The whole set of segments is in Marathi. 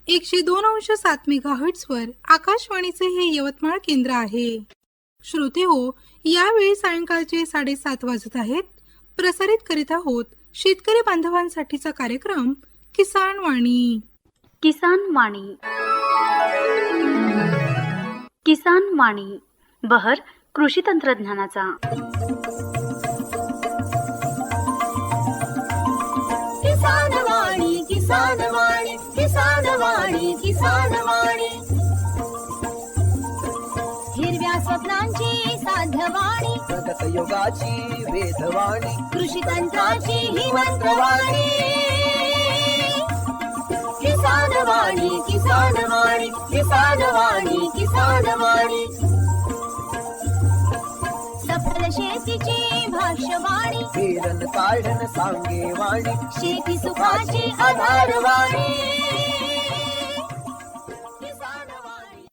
102.7 मेगाहर्ट्झवर आकाशवाणीचे हे यवतमाळ केंद्र आहे. श्रोते हो, यावेळी सायंकाळचे 7:30 वाजत आहेत. प्रसारित करीत आहोत शेतकरी बांधवांसाठीचा कार्यक्रम किसान वाणी. किसान वाणी. किसान वाणी बहर कृषी तंत्रज्ञानाचा. किसान वाणी, किसान वाणी, किसान वाणी, किसान वाणी. हिरव्या स्वप्नांची साध्यवाणी, प्रगत योगाची वेधवाणी, कृषी तंत्राची ही मंत्रवाणी. किसान वाणी, किसान वाणी, किसान वाणी, किसान वाणी. सफल शेतीची भाष्यवाणी, पेरन काढन सांगे वाणी, शेती सुखाची आधारवाणी. किसान वाणी.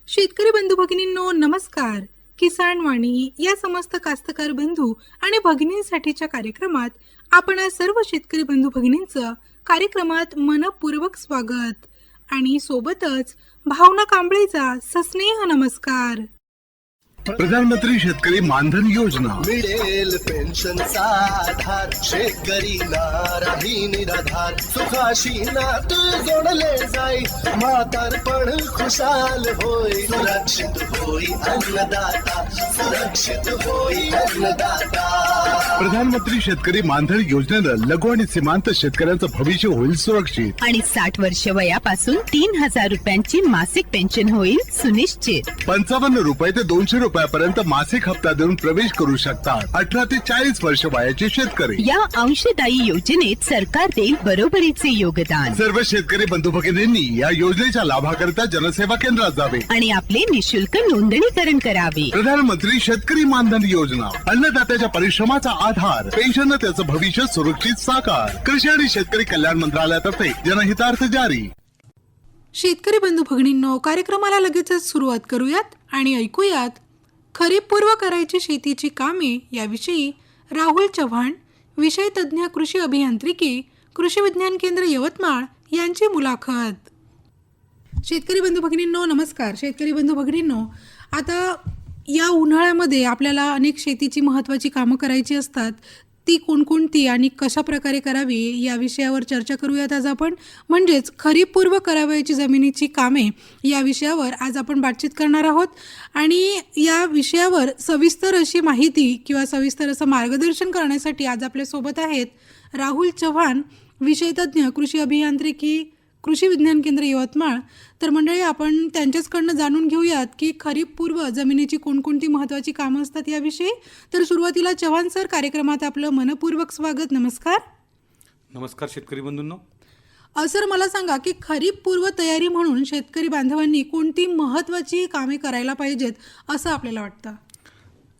शेतकरी बंधू भगिनींनो नमस्कार. किसान वाणी या समस्त कास्तकार बंधू आणि भगिनींसाठीच्या कार्यक्रमात आपण आज सर्व शेतकरी बंधू भगिनींचं कार्यक्रमात मनपूर्वक स्वागत आणि सोबतच भावना कांबळेचा सस्नेह नमस्कार. प्रधानमंत्री शेतकरी मानधन योजना मिळेल पेन्शनचा आधार, शेतकरी नाराही निराधार, सुखाशी नात जोडले जाई, म्हातारपण खुशाल होई, सुरक्षित होई अन्नदाता, सुरक्षित होई अन्नदाता. प्रधानमंत्री शेतकरी मानधन योजनेनं लघु आणि सीमांत शेतकऱ्यांचं भविष्य होईल सुरक्षित. आणि 60 वर्ष वयापासून 3,000 रुपयांची मासिक पेन्शन होईल सुनिश्चित. 55 रुपये ते 200 रुपयापर्यंत मासिक हप्ता देऊन प्रवेश करू शकतात 18 ते 40 वर्ष वयाचे शेतकरी. या अंशदायी योजनेत सरकार देईल बरोबरीचे योगदान. सर्व शेतकरी बंधू भगिनींनी या योजनेच्या लाभाकरिता जनसेवा केंद्रात जावे आणि आपले निशुल्क नोंदणीकरण करावे. प्रधानमंत्री शेतकरी मानधन योजना, अन्नदात्याच्या परिश्रमाचा आधार, पेन्शन त्याचं भविष्य सुरक्षित साकार. कृषी आणि शेतकरी कल्याण मंत्रालयातर्फे जनहितार्थ जारी. शेतकरी बंधू भगिनींनो, कार्यक्रमाला लगेचच सुरुवात करूयात आणि ऐकूयात खरीप पूर्व करायची शेतीची कामे याविषयी राहुल चव्हाण, विषय तज्ज्ञ कृषी अभियांत्रिकी, कृषी विज्ञान केंद्र यवतमाळ यांची मुलाखत. शेतकरी बंधू भगिनींनो नमस्कार. शेतकरी बंधू भगिनींनो, आता या उन्हाळ्यामध्ये आपल्याला अनेक शेतीची महत्त्वाची कामं करायची असतात. ती कोणकोणती आणि कशा प्रकारे करावी या विषयावर चर्चा करूयात आज आपण. म्हणजेच खरीप पूर्व करावयाची जमिनीची कामे या विषयावर आज आपण बातचीत करणार आहोत. आणि या विषयावर सविस्तर अशी माहिती किंवा सविस्तर असं मार्गदर्शन करण्यासाठी आज आपल्यासोबत आहेत राहुल चव्हाण, विषय तज्ज्ञ कृषी अभियांत्रिकी, कृषी विज्ञान केंद्र यवतमाळ. तर मंडळी, आपण त्यांच्याचकडनं जाणून घेऊयात की खरीप पूर्व जमिनीची कोणकोणती महत्त्वाची कामं असतात याविषयी. तर सुरुवातीला चव्हाण सर, कार्यक्रमात आपलं मनपूर्वक स्वागत. नमस्कार. नमस्कार शेतकरी बंधूंनो. सर, मला सांगा की खरीप पूर्व तयारी म्हणून शेतकरी बांधवांनी कोणती महत्त्वाची कामे करायला पाहिजेत असं आपल्याला वाटतं?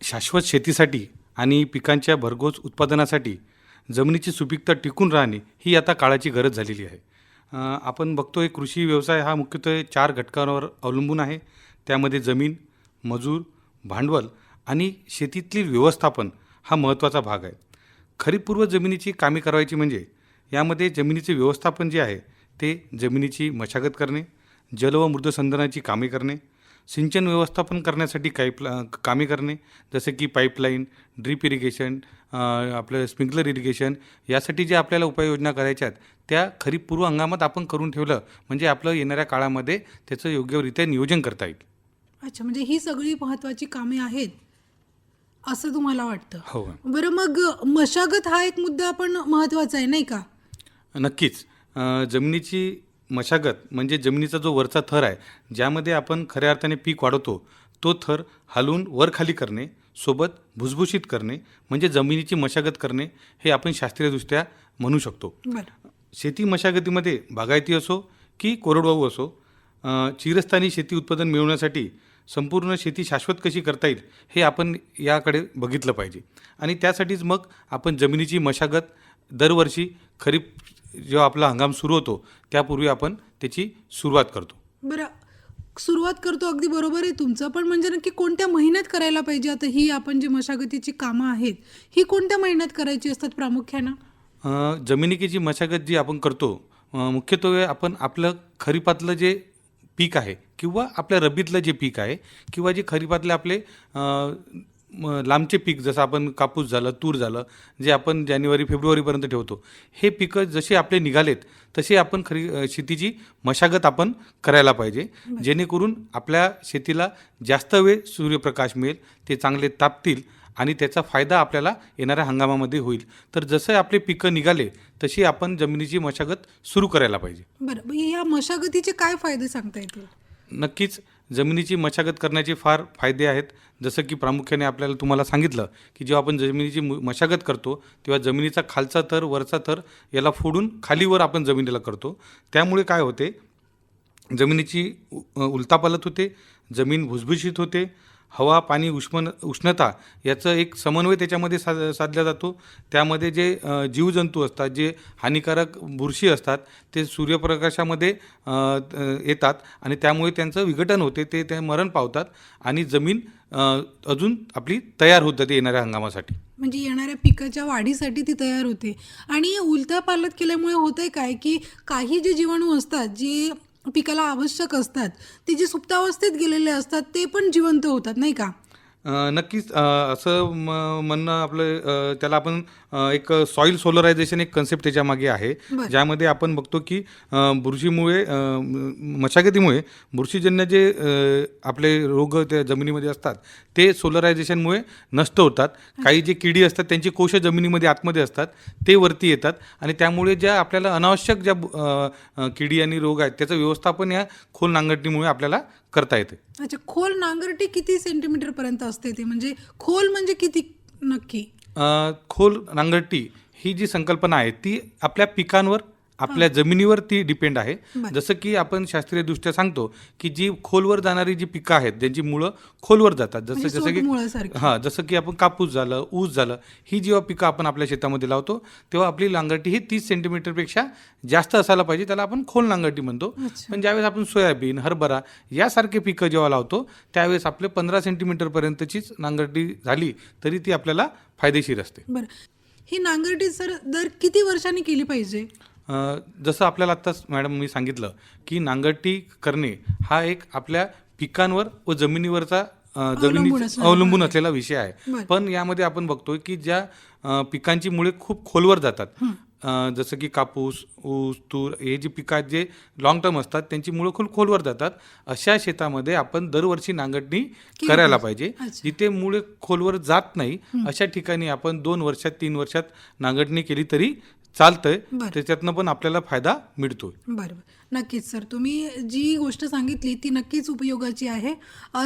शाश्वत शेतीसाठी आणि पिकांच्या भरघोस उत्पादनासाठी जमिनीची सुपीकता टिकून राहणे ही आता काळाची गरज झालेली आहे. आपण बघतोय कृषी व्यवसाय हा मुख्यत्वे 4 घटकांवर अवलंबून आहे. त्यामध्ये जमीन, मजूर, भांडवल आणि शेतीतील व्यवस्थापन हा महत्त्वाचा भाग आहे. खरीपपूर्व जमिनीची कामे करायची म्हणजे यामध्ये जमिनीचे व्यवस्थापन जे आहे ते जमिनीची मशागत करणे, जल व मृदसंधारणाची कामे करणे, सिंचन व्यवस्थापन करण्यासाठी काही कामे करणे, जसे की पाईपलाईन, ड्रीप इरिगेशन, आपलं स्प्रिंकलर इरिगेशन, यासाठी जे आपल्याला उपाययोजना करायच्या आहेत त्या खरीप पूर्व हंगामात आपण करून ठेवलं म्हणजे आपलं येणाऱ्या काळामध्ये त्याचं योग्यरित्या नियोजन करता येईल. अच्छा, म्हणजे ही सगळी महत्त्वाची कामे आहेत असं तुम्हाला वाटतं? हो. बरं, मग मशागत हा एक मुद्दा पण महत्त्वाचा आहे नाही का? नक्कीच. जमिनीची मशागत म्हणजे जमिनीचा जो वरचा थर आहे ज्यामध्ये आपण खऱ्या अर्थाने पीक वाढवतो तो थर हलवून वर खाली करणे, सोबत भुसभुशीत करणे म्हणजे जमिनीची मशागत करणे हे आपण शास्त्रीयदृष्ट्या म्हणू शकतो. बरं. शेती मशागतीमध्ये बागायती असो की कोरडवाहू असो, चिरस्थानी शेती उत्पादन मिळवण्यासाठी संपूर्ण शेती शाश्वत कशी करता येईल हे आपण याकडे बघितलं पाहिजे. आणि त्यासाठीच मग आपण जमिनीची मशागत दरवर्षी खरीप जेव्हा आपला हंगाम सुरू होतो त्यापूर्वी आपण त्याची सुरुवात करतो. बरं, सुरुवात करतो, अगदी बरोबर आहे तुमचं. पण म्हणजे नक्की कोणत्या महिन्यात करायला पाहिजे? आता ही आपण जी मशागतीची कामं आहेत ही कोणत्या महिन्यात करायची असतात प्रामुख्यानं? जमिनीची मशागत जी आपण करतो मुख्यत्वे आपण आपलं खरीपातलं जे पीक आहे किंवा आपल्या रब्बीतलं जे पीक आहे किंवा जे खरीपातले आपले लांबचे पीक जसं आपण कापूस झालं, तूर झालं, जे आपण जानेवारी फेब्रुवारीपर्यंत ठेवतो, हे पिकं जसे आपले निघालेत तसे आपण शेतीची मशागत आपण करायला पाहिजे, जेणेकरून आपल्या शेतीला जास्त वेळ सूर्यप्रकाश मिळेल, ते चांगले तापतील आणि त्याचा फायदा आपल्याला येणाऱ्या हंगामामध्ये होईल. तर जसं आपले पिकं निघाले तशी आपण जमिनीची मशागत सुरू करायला पाहिजे. बरं, या मशागतीचे काय फायदे सांगता येतील? नक्कीच जमिनीची मशागत करण्याचे फार फायदे आहेत. जसं की प्रामुख्याने आपल्याला तुम्हाला सांगितलं की जेव्हा आपण जमिनीची मशागत करतो तेव्हा जमिनीचा खालचा थर वरचा थर याला फोडून खालीवर आपण जमिनीला करतो. त्यामुळे काय होते, जमिनीची उलथापालथ होते, जमीन भुसभुशीत होते, हवा पाणी उष्णता याचं एक समन्वय त्याच्यामध्ये साधला जातो. त्यामध्ये जे जीवजंतू असतात, जे हानिकारक बुरशी असतात, ते सूर्यप्रकाशामध्ये येतात आणि त्यामुळे त्यांचं विघटन होते, ते मरण पावतात आणि जमीन अजून आपली तयार होत जाते येणाऱ्या हंगामासाठी. म्हणजे येणाऱ्या पिकाच्या वाढीसाठी ती तयार होते. आणि उलथापालथ केल्यामुळे होतंय काय की काही जे जीवाणू असतात जे पिकाला आवश्यक असतात ते जे सुप्तावस्थेत गेलेले असतात ते पण जिवंत होतात, नाही का? नक्कीच असं म्हणणं आपलं त्याला आपण एक सॉईल सोलरायझेशन एक कन्सेप्ट त्याच्यामागे आहे, ज्यामध्ये आपण बघतो की बुरशीमुळे मशागतीमुळे बुरशीजन्य जे आपले रोग त्या जमिनीमध्ये असतात ते सोलरायझेशनमुळे नष्ट होतात. काही जे किडी असतात त्यांची कोश जमिनीमध्ये आतमध्ये असतात ते वरती येतात आणि त्यामुळे ज्या आपल्याला अनावश्यक ज्या किडी आणि रोग आहेत त्याचं व्यवस्थापन या खोल नांगरटीमुळे आपल्याला करता येते. अच्छा, खोल नांगरटी किती सेंटीमीटर पर्यंत असते ते? म्हणजे खोल म्हणजे किती नक्की? खोल नांगरटी ही जी संकल्पना आहे ती आपल्या पिकांवर आपल्या जमिनीवर ती डिपेंड आहे. जसं की आपण शास्त्रीयदृष्ट्या सांगतो की जी खोलवर जाणारी जी पिकं आहेत ज्यांची मुळं खोलवर जातात, जसं की आपण कापूस झालं, ऊस झालं, ही जेव्हा पिकं आपण आपल्या शेतामध्ये लावतो तेव्हा आपली नांगरटी ही 30 सेंटीमीटरपेक्षा जास्त असायला पाहिजे, त्याला आपण खोल नांगरटी म्हणतो. पण ज्यावेळेस आपण सोयाबीन, हरभरा यासारखे पिकं जेव्हा लावतो त्यावेळेस आपले 15 सेंटीमीटरपर्यंतचीच नांगरटी झाली तरी ती आपल्याला फायदेशीर असते. बरं, ही नांगरटी सर दर किती वर्षांनी केली पाहिजे? जसं आपल्याला आत्ताच मॅडम मी सांगितलं की नांगरटी करणे हा एक आपल्या पिकांवर व जमिनीवरचा अवलंबून असलेला विषय आहे. पण यामध्ये आपण बघतोय की ज्या पिकांची मुळे खूप खोलवर जातात, जसं की कापूस, ऊस, तूर हे जी पिकं आहेत जे लॉंग टर्म असतात त्यांची मुळं खूप खोलवर जातात, अशा शेतामध्ये आपण दरवर्षी नांगरणी करायला पाहिजे. जिथे मुळे खोलवर जात नाही अशा ठिकाणी आपण 2 वर्षात 3 वर्षात नांगरणी केली तरी चालतंय, त्याच्यातनं पण आपल्याला फायदा मिळतोय. बरोबर, नक्कीच सर, तुम्ही जी गोष्ट सांगितली ती नक्कीच उपयोगाची आहे.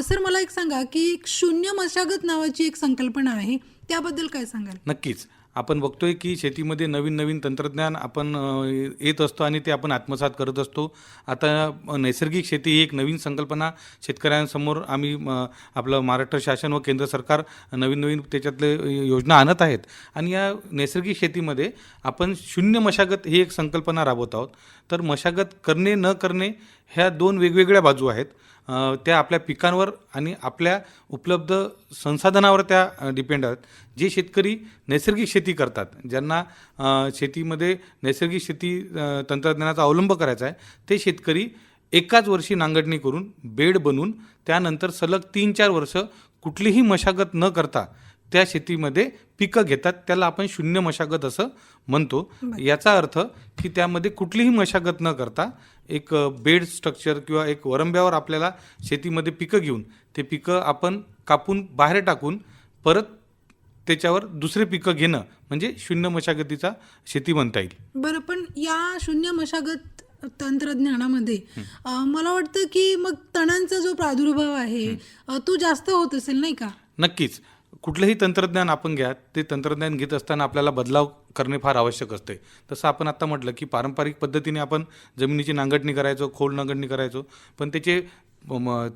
सर मला एक सांगा की शून्य मशागत नावाची एक संकल्पना आहे, त्याबद्दल काय सांगाल? नक्कीच, आपण बघतोय की शेतीमध्ये नवीन नवीन तंत्रज्ञान आपण येत असतो आणि ते आपण आत्मसात करत असतो. आता नैसर्गिक शेती ही एक नवीन संकल्पना शेतकऱ्यांसमोर आम्ही आपलं महाराष्ट्र शासन व केंद्र सरकार नवीन नवीन त्याच्यातले योजना आणत आहेत आणि या नैसर्गिक शेतीमध्ये आपण शून्य मशागत ही एक संकल्पना राबवत आहोत. तर मशागत करणे न करणे ह्या 2 वेगवेगळ्या बाजू आहेत. त्या आपल्या पिकांवर आणि आपल्या उपलब्ध संसाधनावर त्या डिपेंड आहेत. जे शेतकरी नैसर्गिक शेती करतात, ज्यांना शेतीमध्ये नैसर्गिक शेती तंत्रज्ञानाचा अवलंब करायचा आहे, ते शेतकरी एकाच वर्षी नांगरणी करून बेड बनवून त्यानंतर सलग 3-4 वर्ष कुठलीही मशागत न करता त्या शेतीमध्ये पिकं घेतात. त्याला आपण शून्य मशागत असं म्हणतो. याचा अर्थ की त्यामध्ये कुठलीही मशागत न करता एक बेड स्ट्रक्चर किंवा एक वरंब्यावर आपल्याला शेतीमध्ये पिकं घेऊन ते पिकं आपण कापून बाहेर टाकून परत त्याच्यावर दुसरे पिकं घेणं म्हणजे शून्य मशागतीचा शेती म्हणता येईल. बरं, पण या शून्य मशागत तंत्रज्ञानामध्ये मला वाटतं की मग तणांचा जो प्रादुर्भाव आहे तो जास्त होत असेल, नाही का? नक्कीच, कुठलंही तंत्रज्ञान आपण घ्या, ते तंत्रज्ञान घेत असताना आपल्याला बदलाव करणे फार आवश्यक असते. तसं आपण आत्ता म्हटलं की पारंपरिक पद्धतीने आपण जमिनीची नांगरणी करायचो, खोल नांगरणी करायचो, पण त्याचे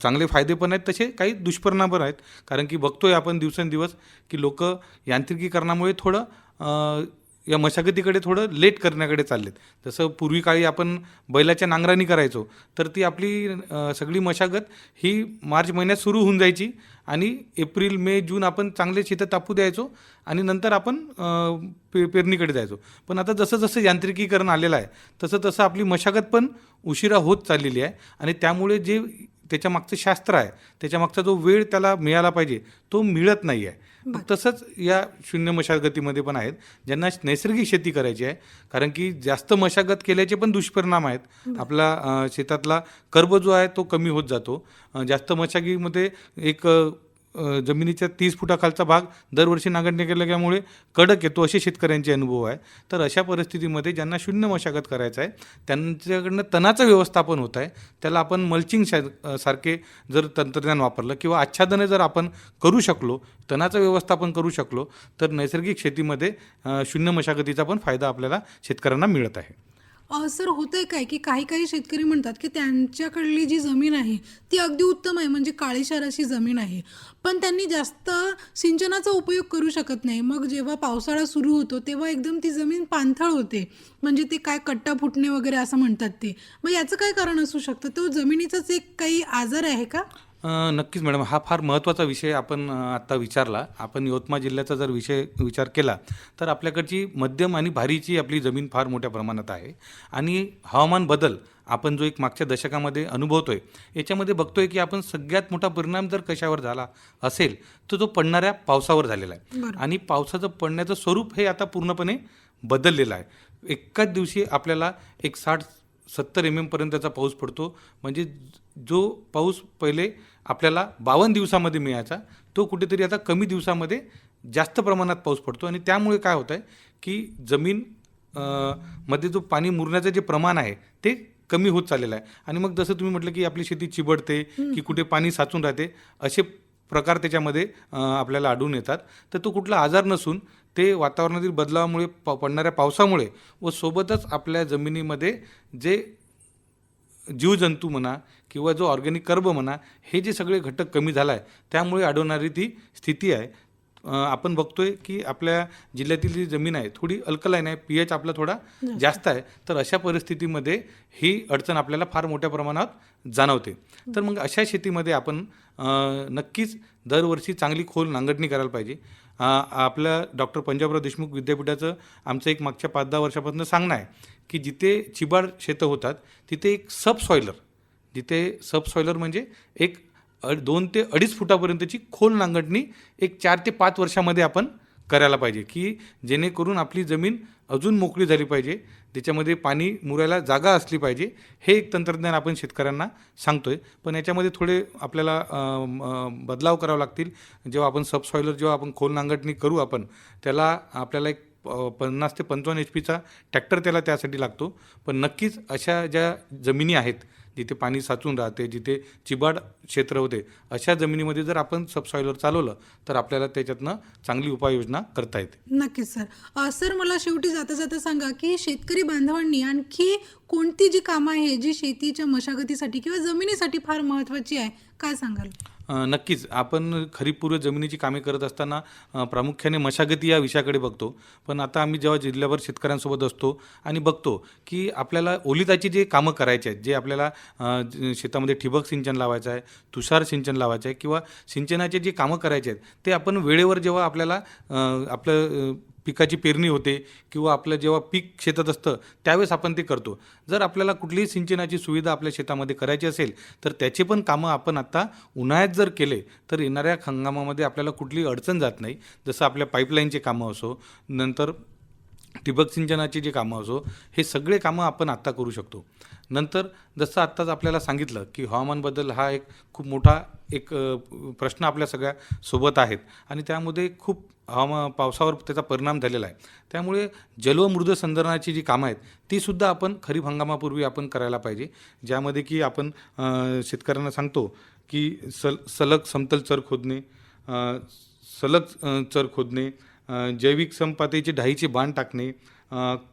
चांगले फायदे पण आहेत, तसे काही दुष्परिणाम पण आहेत. कारण की बघतोय आपण दिवसेंदिवस की लोक यांत्रिकीकरणामुळे थोडं या मशागतीकडे थोडं लेट करण्याकडे चाललेत. जसं पूर्वी काळी आपण बैलाच्या नांगरानी करायचो तर ती आपली सगळी मशागत ही मार्च महिन्यात सुरू होऊन जायची आणि एप्रिल मे जून आपण चांगले शेतं तापू द्यायचो आणि नंतर आपण पेरणीकडे जायचो. पण आता जसं जसं यांत्रिकीकरण आलेलं आहे तसं तसं आपली मशागत पण उशिरा होत चाललेली आहे आणि त्यामुळे जे त्याच्या मागचं शास्त्र आहे, त्याच्या मागचा जो वेळ त्याला मिळाला पाहिजे तो मिळत नाही आहे. तसंच या शून्य मशागतीमध्ये पण आहेत ज्यांना नैसर्गिक शेती करायची आहे, कारण की जास्त मशागत केल्याचे पण दुष्परिणाम आहेत. आपला शेतातला कर्ब जो आहे तो कमी होत जातो. जास्त मशागतीमध्ये एक जमिनीच्या 30 फुटाखालचा भाग दरवर्षी नांगरणी केल्यामुळे कडक येतो, असे शेतकऱ्यांचे अनुभव आहे. तर अशा परिस्थितीमध्ये ज्यांना शून्य मशागत करायचं आहे त्यांच्याकडनं तणाचं व्यवस्थापन होत आहे. त्याला आपण मल्चिंग सारखे जर तंत्रज्ञान वापरलं किंवा आच्छादने जर आपण करू शकलो, तणाचं व्यवस्थापन करू शकलो तर नैसर्गिक शेतीमध्ये शून्य मशागतीचा पण फायदा आपल्याला शेतकऱ्यांना मिळत आहे. सर, होतंय काय की काही काही शेतकरी म्हणतात की त्यांच्याकडली जी जमीन आहे ती अगदी उत्तम आहे, म्हणजे काळीशार अशी जमीन आहे, पण त्यांनी जास्त सिंचनाचा उपयोग करू शकत नाही. मग जेव्हा पावसाळा सुरू होतो तेव्हा एकदम ती जमीन पाणथळ होते, म्हणजे ते काय कट्टा फुटणे वगैरे असं म्हणतात ते. मग याचं काय कारण असू शकतं? तो जमिनीचाच एक काही आजार आहे का? नक्कीच मॅडम, हा फार महत्त्वाचा विषय आपण आत्ता विचारला. आपण यवतमाळ जिल्ह्याचा जर विचार केला तर आपल्याकडची मध्यम आणि भारीची आपली जमीन फार मोठ्या प्रमाणात आहे आणि हवामान बदल आपण जो एक मागच्या दशकामध्ये अनुभवतोय याच्यामध्ये बघतोय की आपण सगळ्यात मोठा परिणाम जर कशावर झाला असेल तर तो पडणाऱ्या पावसावर झालेला आहे. आणि पावसाचं पडण्याचं स्वरूप हे आता पूर्णपणे बदललेलं आहे. एकाच दिवशी आपल्याला एक 60-70 mm पर्यंतचा पाऊस पडतो, म्हणजे जो पाऊस पहिले आपल्याला 52 दिवसामध्ये मिळायचा तो कुठेतरी आता कमी दिवसामध्ये जास्त प्रमाणात पाऊस पडतो. आणि त्यामुळे काय होतं आहे की जमीन मध्ये जो पाणी मुरण्याचं जे प्रमाण आहे ते कमी होत चाललेलं आहे. आणि मग जसं तुम्ही म्हटलं की आपली शेती चिबडते की कुठे पाणी साचून राहते, असे प्रकार त्याच्यामध्ये आपल्याला आढळून येतात. तर तो कुठला आजार नसून ते वातावरणातील बदलावामुळे पडणाऱ्या पावसामुळे व सोबतच आपल्या जमिनीमध्ये जे जीवजंतू म्हणा किंवा जो ऑर्गॅनिक कर्ब म्हणा हे जे सगळे घटक कमी झाला आहे त्यामुळे आढळणारी ती स्थिती आहे. आपण बघतोय की आपल्या जिल्ह्यातील जी जमीन आहे थोडी अल्कलाईन आहे, pH आपला थोडा जास्त आहे. तर अशा परिस्थितीमध्ये ही अडचण आपल्याला फार मोठ्या प्रमाणात जाणवते. तर मग अशा शेतीमध्ये आपण नक्कीच दरवर्षी चांगली खोल नांगरणी करायला पाहिजे. आपलं डॉक्टर पंजाबराव देशमुख विद्यापीठाचं आमचं एक मागच्या 5-10 वर्षापासून सांगणं आहे की जिथे चिबाड शेतं होतात तिथे एक सबसॉयलर म्हणजे एक 2 ते 2.5 फुटापर्यंतची खोल नांगरणी एक 4 ते 5 वर्षामध्ये आपण करायला पाहिजे, की जेणेकरून आपली जमीन अजून मोकळी झाली पाहिजे, त्याच्यामध्ये पाणी मुरायला जागा असली पाहिजे. हे एक तंत्रज्ञान आपण शेतकऱ्यांना सांगतोय. पण याच्यामध्ये थोडे आपल्याला बदलाव करावे लागतील. जेव्हा आपण सबसॉयलर जेव्हा आपण खोल नांगरणी करू आपण त्याला आपल्याला एक 50 ते 55 HP ट्रॅक्टर त्याला त्यासाठी लागतो. पण नक्कीच अशा ज्या जमिनी आहेत जिथे पाणी साचून राहते, जिथे चिबाड क्षेत्र होते, अशा जमिनीमध्ये जर आपण सबसॉयलर चालवलं तर आपल्याला त्याच्यातनं चांगली उपाययोजना करता येते. नक्कीच सर. सर, मला शेवटी जाता जाता सांगा की शेतकरी बांधवांनी आणखी कोणती जी कामं आहे जी शेतीच्या मशागतीसाठी किंवा जमिनीसाठी फार महत्त्वाची आहे, काय सांगाल? नक्कीच आपण खरीपपूर्व जमिनीची कामे करत असताना प्रामुख्याने मशागती या विषयाकडे बघतो. पण आता आम्ही जेव्हा जिल्ह्याभर शेतकऱ्यांसोबत असतो आणि बघतो की आपल्याला ओलिताची जे कामं करायचे आहेत, जे आपल्याला शेतामध्ये ठिबक सिंचन लावायचं आहे, तुषार सिंचन लावायचं आहे किंवा सिंचनाचे जे कामं करायचे आहेत ते आपण वेळेवर जेव्हा आपल्याला आपलं पिकाची पेरणी होते किंवा आपलं जेव्हा पीक शेतात असतं त्यावेळेस आपण ते करतो. जर आपल्याला कुठलीही सिंचनाची सुविधा आपल्या शेतामध्ये करायची असेल तर त्याचे पण कामं आपण आत्ता उन्हाळ्यात जर केले तर येणाऱ्या हंगामामध्ये आपल्याला कुठलीही अडचण जात नाही. जसं आपल्या पाईपलाईनचे कामं असो, नंतर ठिबक सिंचनाची जी कामं असो, हे सगळे कामं आपण आत्ता करू शकतो. नंतर जसं आत्ताच आपल्याला सांगितलं की हवामान बदल हा एक खूप मोठा एक प्रश्न आपल्या सगळ्या सोबत आहेत आणि त्यामध्ये खूप पावसावर त्याचा परिणाम झालेला आहे. त्यामुळे जल व मृद संधारणाची जी कामं आहेत तीसुद्धा आपण खरीप हंगामापूर्वी आपण करायला पाहिजे, ज्यामध्ये की आपण शेतकऱ्यांना सांगतो की सलग समतल चर खोदणे, सलग चर खोदणे, जैविक समपातळीचे ढाईचे बांध टाकणे,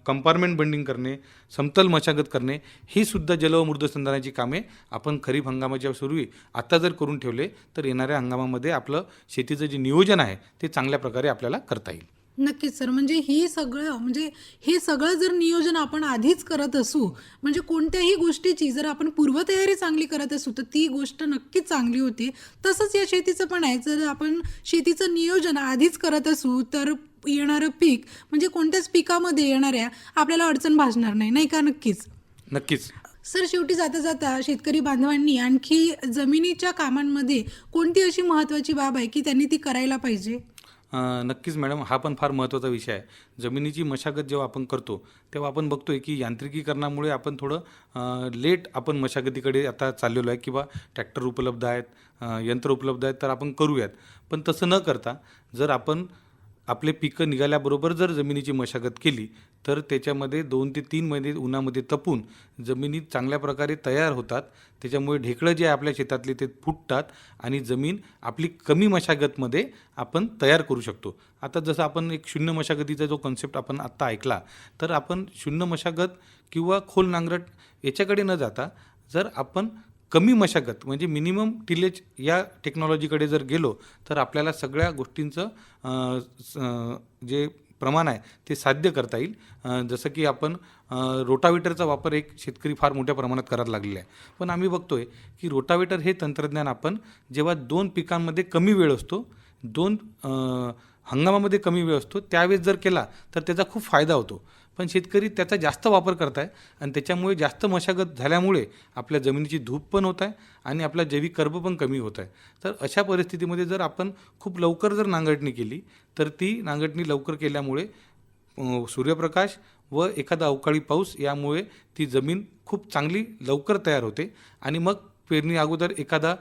कंपार्टमेंट बंडिंग करणे, समतल मशागत करणे, ही सुद्धा जल व मृदसंधारणाची कामे आपण खरीप हंगामाच्या पूर्वी आता जर करून ठेवले तर येणाऱ्या हंगामामध्ये आपलं शेतीचं जे नियोजन आहे ते चांगल्या प्रकारे आपल्याला करता येईल. नक्कीच सर. म्हणजे हे सगळं जर नियोजन आपण आधीच करत असू, म्हणजे कोणत्याही गोष्टीची जर आपण पूर्वतयारी चांगली करत असू, तर ती गोष्ट नक्कीच चांगली होते. तसंच या शेतीचं पण आहे. जर आपण शेतीचं नियोजन आधीच करत असू, तर येणारं पीक म्हणजे कोणत्याच पिकामध्ये येणाऱ्या आपल्याला अडचण भासणार नाही, नाही का? नक्कीच. नक्कीच. सर, शेवटी जाता जाता शेतकरी बांधवांनी आणखी जमिनीच्या कामांमध्ये कोणती अशी महत्त्वाची बाब आहे की त्यांनी ती करायला पाहिजे? नक्कीच मॅडम, हा पण फार महत्त्वाचा विषय आहे. जमिनीची मशागत जेव्हा आपण करतो तेव्हा आपण बघतोय की यांत्रिकीकरणामुळे आपण थोडं लेट आपण मशागतीकडे आता चाललेलो आहे किंवा ट्रॅक्टर उपलब्ध आहेत, यंत्र उपलब्ध आहेत, तर आपण करूयात. पण तसं न करता जर आपण आपले पिकं निघाल्याबरोबर जर जमिनीची मशागत केली तर त्याच्यामध्ये 2 ते 3 महिने उन्हामध्ये तपून जमिनी चांगल्या प्रकारे तयार होतात. त्याच्यामुळे ढेकळं जे आहे आपल्या शेतातले ते फुटतात आणि जमीन आपली कमी मशागतमध्ये आपण तयार करू शकतो. आता जसं आपण एक शून्य मशागतीचा जो कॉन्सेप्ट आपण आत्ता ऐकला, तर आपण शून्य मशागत किंवा खोल नांगरट याच्याकडे न जाता जर आपण कमी मशागत म्हणजे मिनिमम टिलेज या टेक्नॉलॉजीकडे जर गेलो तर आपल्याला सगळ्या गोष्टींचं जे प्रमाण आहे ते साध्य करता येईल. जसं की आपण रोटावेटरचा वापर एक शेतकरी फार मोठ्या प्रमाणात करायला लागलेला आहे. पण आम्ही बघतोय की रोटावेटर हे तंत्रज्ञान आपण जेव्हा 2 पिकांमध्ये कमी वेळ असतो, 2 हंगामामध्ये कमी वेळ असतो, त्यावेळेस जर केला तर त्याचा खूप फायदा होतो. पण शेतकरी त्याचा जास्त वापर करत आहे आणि त्याच्यामुळे जास्त मशागत झाल्यामुळे आपल्या जमिनीची धूप पण होत आहे आणि आपला जैविक कर्ब पण कमी होत आहे. तर अशा परिस्थितीमध्ये जर आपण खूप लवकर जर नांगरटणी केली तर ती नांगरटणी लवकर केल्यामुळे सूर्यप्रकाश व एखादा अवकाळी पाऊस यामुळे ती जमीन खूप चांगली लवकर तयार होते आणि मग पेरणी अगोदर एखादा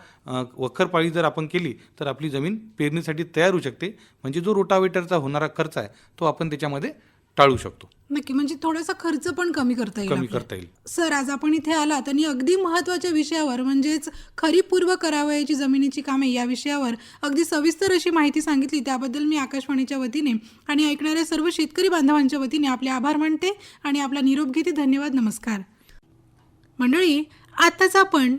वखर पाळी जर आपण केली तर आपली जमीन पेरणीसाठी तयार होऊ शकते. म्हणजे जो रोटावेटरचा होणारा खर्च आहे तो आपण त्याच्यामध्ये टाळू शकतो. नक्की. म्हणजे थोडासा खर्च पण कमी करता येईल. सर, आज आपण इथे आलात आणि अगदी महत्त्वाच्या विषयावर म्हणजेच खरीपपूर्व करावयाची जमिनीची कामे या विषयावर अगदी सविस्तर अशी माहिती सांगितली. त्याबद्दल मी आकाशवाणीच्या वतीने आणि ऐकणाऱ्या सर्व शेतकरी बांधवांच्या वतीने आपले आभार मानते आणि आपला निरोप घेते. धन्यवाद. नमस्कार. मंडळी, आताच आपण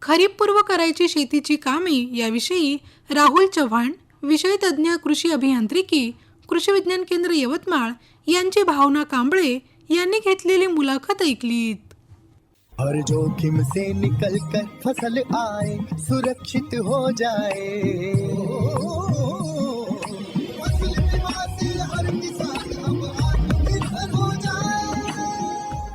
खरीपपूर्व करायची शेतीची कामे याविषयी राहुल चव्हाण, विषय तज्ज्ञ कृषी अभियांत्रिकी, कृषी विज्ञान केंद्र यवतमाळ यांची भावना कांबळे यांनी घेतलेली मुलाखत ऐकलीत. हर जोखिम से निकल कर फसल आए, सुरक्षित हो जाए, फसल बीमा से हर किसान अब आत्मनिर्भर हो जाए।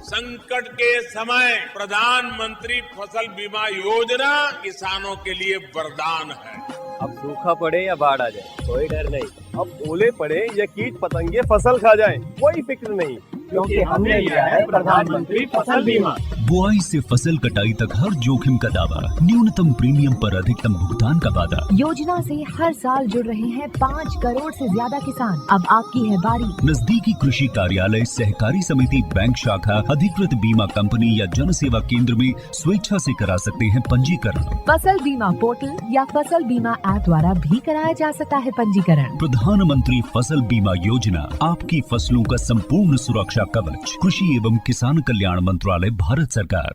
संकट के समय प्रधानमंत्री फसल बीमा योजना किसानों के लिए वरदान है। अब सूखा पड़े या बाढ़ आ जाए कोई डर नहीं, अब ओले पड़े या कीट पतंगे फसल खा जाए कोई फिक्र नहीं, क्योंकि हमने लिया है प्रधानमंत्री फसल बीमा। बुआई से फसल कटाई तक हर जोखिम का दावा, न्यूनतम प्रीमियम पर अधिकतम भुगतान का वादा। योजना से हर साल जुड़ रहे हैं 5 करोड़ से ज्यादा किसान। अब आपकी है बारी। नजदीकी कृषि कार्यालय, सहकारी समिति, बैंक शाखा, अधिकृत बीमा कंपनी या जन सेवा केंद्र में स्वेच्छा से करा सकते हैं पंजीकरण। फसल बीमा पोर्टल या फसल बीमा ऐप द्वारा भी कराया जा सकता है पंजीकरण। प्रधानमंत्री फसल बीमा योजना, आपकी फसलों का संपूर्ण सुरक्षा कवच। कृषि एवं किसान कल्याण मंत्रालय, भारत सरकार।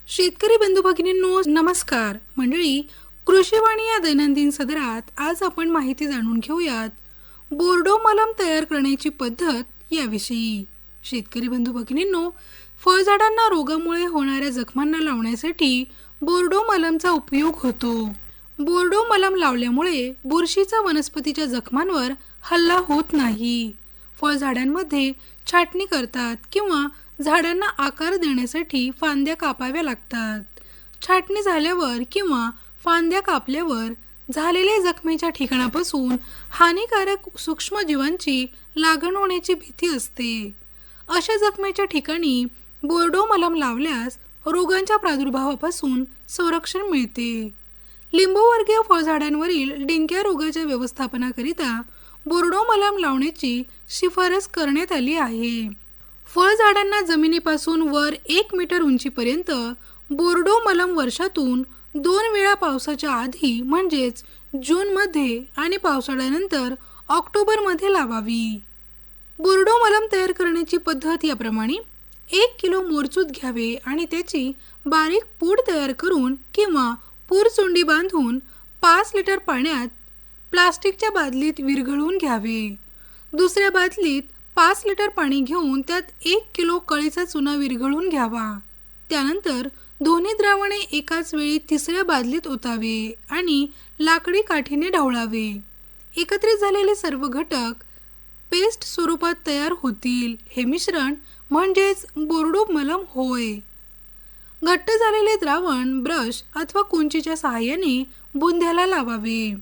शेतकरी बंधू भगिनींनो, नमस्कार. मंडळी, कृषीवाणी या दैनंदिन सदरात आज आपण माहिती जाणून घेऊयात बोर्डो मलम तयार करण्याची पद्धत याविषयी. शेतकरी बंधू भगिनींनो, फळझाडांना रोगामुळे होणाऱ्या जखमांना लावण्यासाठी बोर्डो मलमचा उपयोग होतो. बोर्डो मलम लावल्यामुळे बुरशीचा वनस्पतीच्या जखमांवर हल्ला होत नाही. फळझाडांमध्ये छाटणी करतात किंवा झाडांना आकार देण्यासाठी फांद्या कापाव्या लागतात. छाटणी झाल्यावर किंवा फांद्या कापल्यावर झालेल्या जखमेच्या ठिकाणापासून हानिकारक सूक्ष्मजीवांची लागण होण्याची भीती असते. अशा जखमेच्या ठिकाणी बोर्डो मलम लावल्यास रोगांच्या प्रादुर्भावापासून संरक्षण मिळते. लिंबूवर्गीय फळझाडांवरील डिंक्या रोगाच्या व्यवस्थापनाकरिता बोर्डो मलम लावण्याची शिफारस करण्यात आली आहे. फळझाडांना जमिनीपासून वर 1 मीटर उंचीपर्यंत बोर्डो मलम वर्षातून 2 वेळा पावसाच्या आधी म्हणजेच जूनमध्ये आणि पावसाळ्यानंतर ऑक्टोबरमध्ये लावावी. बोर्डो मलम तयार करण्याची पद्धत याप्रमाणे: 1 किलो मोरचूत घ्यावे आणि त्याची बारीक पूड तयार करून किंवा पूरचुंडी बांधून 5 लिटर पाण्यात प्लास्टिकच्या बादलीत विरघळवून घ्यावे. दुसऱ्या बादलीत 5 लिटर पाणी घेऊन त्यात 1 किलो कळीचा चुना विरघळून घ्यावा. त्यानंतर दोन्ही द्रावणे एकाच वेळी तिसऱ्या बादलीत ओतावे आणि लाकडी काठीने ढवळावे. एकत्रित झालेले सर्व घटक पेस्ट स्वरूपात तयार होतील. हे मिश्रण म्हणजेच बोर्डो मलम होय. घट्ट झालेले द्रावण ब्रश अथवा कुंचीच्या सहाय्याने बुंध्याला लावावे.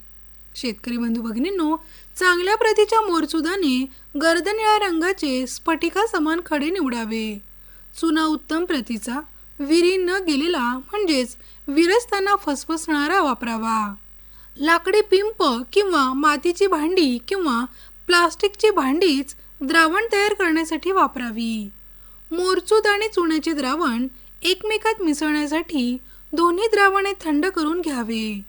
शेतकरी बंधू भगिनींनो, चांगल्या प्रतीच्या मोरचुदाने गर्दनिळ्या रंगाचे स्फटिका समान खडे निवडावे. चुना उत्तम प्रतीचा, विरी न गेलेला म्हणजेच विरसताना फसफसणारा वापरावा. लाकडी पिंप किंवा मातीची भांडी किंवा प्लास्टिकची भांडीच द्रावण तयार करण्यासाठी वापरावी. मोरचूद आणि चुन्याचे द्रावण एकमेकात मिसळण्यासाठी दोन्ही द्रावणे थंड करून घ्यावे.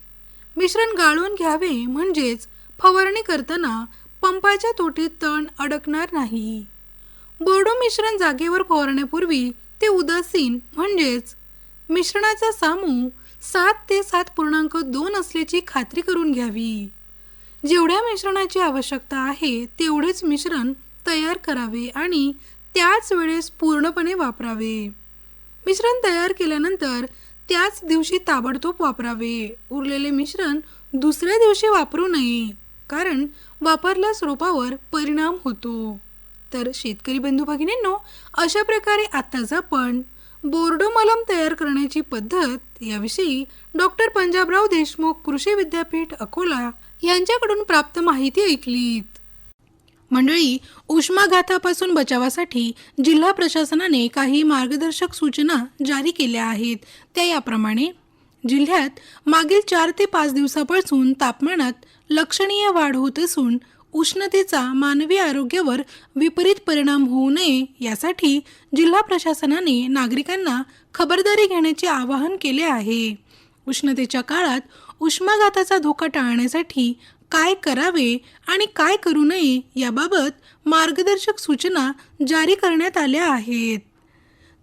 मिश्रण गाळून घ्यावे म्हणजेच फवारणी करताना पंपाच्या तोटीत तण अडकणार नाही. बोर्डो मिश्रण जागेवर फवारण्यापूर्वी ते उदासीन म्हणजेच मिश्रणाचा सामू 7 ते 7.2 असल्याची खात्री करून घ्यावी. जेवढ्या मिश्रणाची आवश्यकता आहे तेवढेच मिश्रण तयार करावे आणि त्याच वेळेस पूर्णपणे वापरावे. मिश्रण तयार केल्यानंतर त्याच दिवशी ताबडतोब वापरावे. उरलेले मिश्रण दुसऱ्या दिवशी वापरू नये, कारण वापरल्यास रोपावर परिणाम होतो. तर शेतकरी बंधू भगिनींनो, अशा प्रकारे आत्ताच आपण बोर्डो मलम तयार करण्याची पद्धत याविषयी डॉक्टर पंजाबराव देशमुख कृषी विद्यापीठ अकोला यांच्याकडून प्राप्त माहिती ऐकलीत. मंडळी, उष्माघातापासून बचावासाठी जिल्हा प्रशासनाने काही मार्गदर्शक सूचना जारी केल्या आहेत. त्या याप्रमाणे: जिल्ह्यात मागील 4 ते 5 दिवसापासून तापमानात लक्षणीय वाढ होत असून उष्णतेचा मानवी आरोग्यावर विपरीत परिणाम होऊ नये यासाठी जिल्हा प्रशासनाने नागरिकांना खबरदारी घेण्याचे आवाहन केले आहे. उष्णतेच्या काळात उष्माघाताचा धोका टाळण्यासाठी काय करावे आणि काय करू नये याबाबत मार्गदर्शक सूचना जारी करण्यात आल्या आहेत.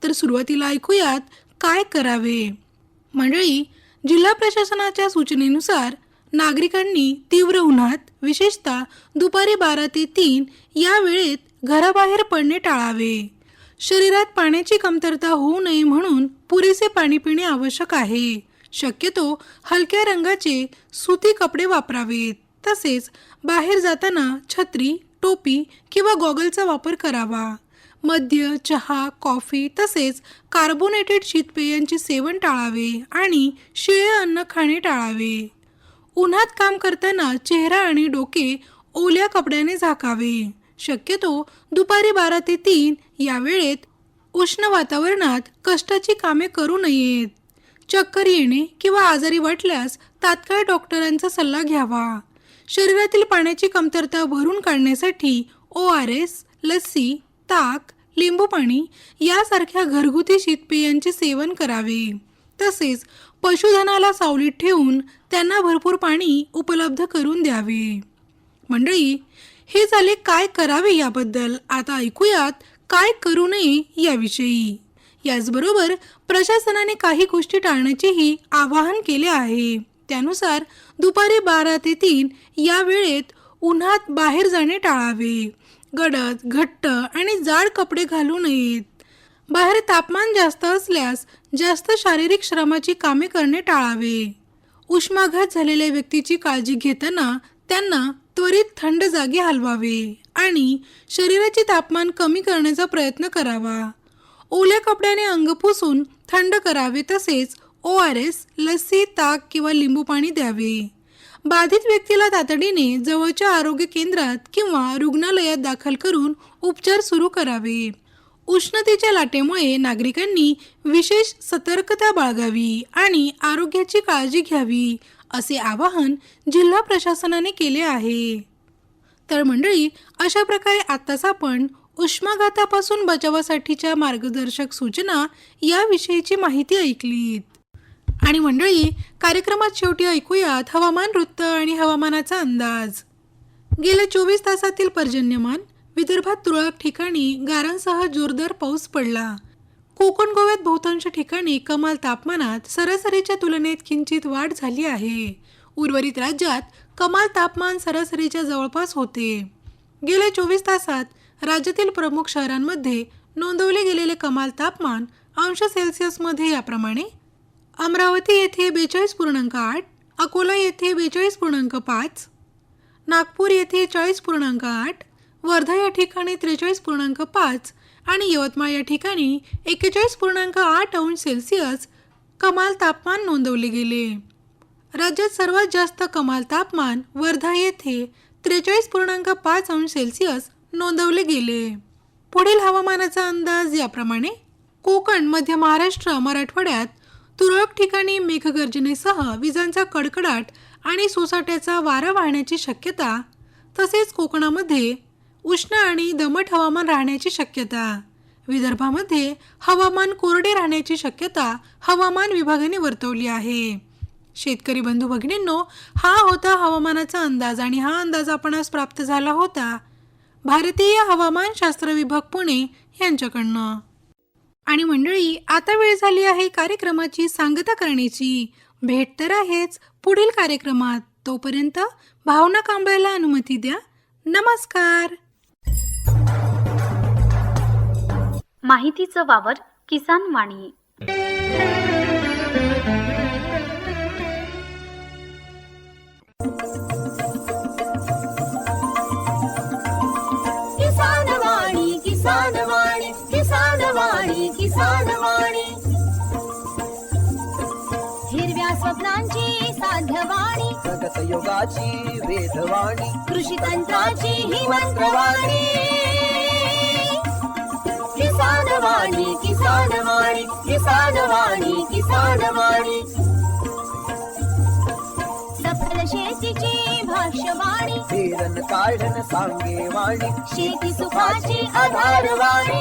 तर सुरुवातीला ऐकूयात काय करावे. मंडळी, जिल्हा प्रशासनाच्या सूचनेनुसार नागरिकांनी तीव्र उन्हात, विशेषतः दुपारी 12 ते 3 या वेळेत घराबाहेर पडणे टाळावे. शरीरात पाण्याची कमतरता होऊ नये म्हणून पुरेसे पाणी पिणे आवश्यक आहे. शक्यतो हलक्या रंगाचे सुती कपडे वापरावेत. तसेच बाहेर जाताना छत्री, टोपी किंवा गॉगलचा वापर करावा. मद्य, चहा, कॉफी तसेच कार्बोनेटेड शीतपेयांचे सेवन टाळावे आणि शिळे अन्न खाणे टाळावे. उन्हात काम करताना चेहरा आणि डोके ओल्या कपड्याने झाकावे. शक्यतो दुपारी 12 ते 3 या वेळेत उष्ण वातावरणात कष्टाची कामे करू नयेत. चक्कर येणे किंवा आजारी वाटल्यास तात्काळ डॉक्टरांचा सल्ला घ्यावा. शरीरातील पाण्याची कमतरता भरून काढण्यासाठी ORS, लस्सी, ताक, लिंबू पाणी यासारख्या घरगुती शीतपेयांचे सेवन करावे. तसेच पशुधनाला सावलीत ठेवून त्यांना भरपूर पाणी उपलब्ध करून द्यावे. मंडळी, हे झाले काय करावे याबद्दल. आता ऐकूयात काय करू नये याविषयी. याचबरोबर प्रशासनाने काही गोष्टी टाळण्याचेही आवाहन केले आहे. त्यानुसार दुपारी 12 ते 3 या वेळेत उन्हात बाहेर जाणे टाळावे. गडद, घट्ट आणि जाड कपडे घालू नयेत. बाहेर तापमान जास्त असल्यास जास्त शारीरिक श्रमाची कामे करणे टाळावे. उष्माघात झालेल्या व्यक्तीची काळजी घेताना त्यांना त्वरित थंड जागी हलवावे आणि शरीराचे तापमान कमी करण्याचा प्रयत्न करावा. ओल्या कपड्याने अंग पुसून थंड करावे. तसेच ORS, लस्सी, ताक किंवा लिंबू पाणी द्यावे. बाधित व्यक्तीला तातडीने जवळच्या आरोग्य केंद्रात किंवा रुग्णालयात दाखल करून उपचार सुरू करावे. उष्णतेच्या लाटेमुळे नागरिकांनी विशेष सतर्कता बाळगावी आणि आरोग्याची काळजी घ्यावी असे आवाहन जिल्हा प्रशासनाने केले आहे. तर मंडळी, अशा प्रकारे आत्ताच आपण उष्माघातापासून बचावासाठीच्या मार्गदर्शक सूचना याविषयीची माहिती ऐकलीत. आणि मंडळी, कार्यक्रमात शेवटी ऐकूयात हवामान वृत्त आणि हवामानाचा अंदाज. गेल्या 24 तासातील पर्जन्यमान: विदर्भात तुरळक ठिकाणी गारांसह जोरदार पाऊस पडला. कोकण गोव्यात बहुतांश ठिकाणी कमाल तापमानात सरासरीच्या तुलनेत किंचित वाढ झाली आहे. उर्वरित राज्यात कमाल तापमान सरासरीच्या जवळपास होते. गेल्या 24 तासात राज्यातील प्रमुख शहरांमध्ये नोंदवले गेलेले कमाल तापमान अंश सेल्सिअसमध्ये याप्रमाणे: अमरावती येथे 42.8, अकोला येथे 42.5, नागपूर येथे 40.8, वर्धा या ठिकाणी 43.5 आणि यवतमाळ या ठिकाणी 41.8 अंश सेल्सिअस कमाल तापमान नोंदवले गेले. राज्यात सर्वात जास्त कमाल तापमान वर्धा येथे 43.5 अंश सेल्सिअस नोंदवले गेले. पुढील हवामानाचा अंदाज याप्रमाणे: कोकण, मध्य महाराष्ट्र, मराठवाड्यात तुरळक ठिकाणी मेघगर्जनेसह विजांचा कडकडाट आणि सोसाट्याचा वारा वाहण्याची शक्यता, तसेच कोकणामध्ये उष्ण आणि दमट हवामान राहण्याची शक्यता. विदर्भामध्ये हवामान कोरडे राहण्याची शक्यता हवामान विभागाने वर्तवली आहे. शेतकरी बंधू भगिनींनो, हा होता हवामानाचा अंदाज आणि हा अंदाज आपणास प्राप्त झाला होता भारतीय हवामान शास्त्र विभाग पुणे यांच्याकडनं. आणि मंडळी, आता वेळ झाली आहे कार्यक्रमाची सांगता करण्याची. भेट तर आहेच पुढील कार्यक्रमात. तोपर्यंत भावना कांबळेला अनुमती द्या. नमस्कार. माहितीचं वावर किसान वाणी. किसान वाणी, किसान वाणी, किसान वाणी, किसान वाणी. हिरव्या स्वप्नांची साध्यवाणी, प्रगत योगाची वेधवाणी, कृषी तंत्राची ही मंत्रवाणी. किसान वाणी, किसान वाणी, किसान वाणी, किसान वाणी. सफल शेतीची भाष्यवाणी, पेरन काढन सांगे वाणी, शेती सुखाची आधारवाणी.